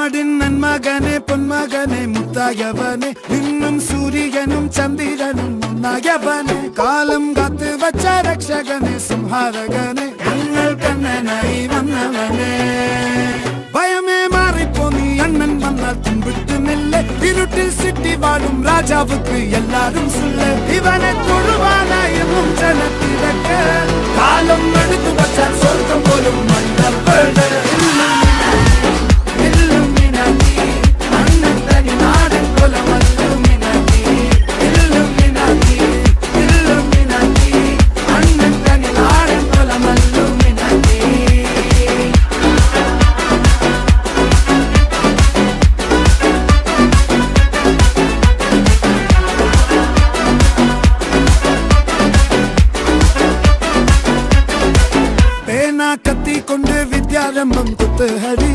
നാടിൻ നന്മകനെ പൊന്മകനെ മുത്തായവനെ നിന്നും സൂര്യനും ചന്ദ്രനും ഒന്നായവനെ കാലം കാത്ത് വച്ച രക്ഷകനെ സംഹാരകനെ ഞങ്ങൾ കണ്ണനായി വന്നവനെ ഭയമേ മാറിപ്പോ നീ അണ്ണൻ വന്നാൽ തുമ്പിട്ട് നില്ല ഇരുട്ടിൽ സിറ്റി വാഴും രാജാവുക്ക് എല്ലാരും സുല്ല ഇവനെ തൊഴുവാനായെന്നും ജനത്തിരക്ക് കാലം എടുത്തു വച്ചാൽ സ്വർഗം പോലും മണ്ണപ്പെട് കത്തി കൊണ്ട് വിദ്യാരംഭം കുത്ത് ഹരീഷ്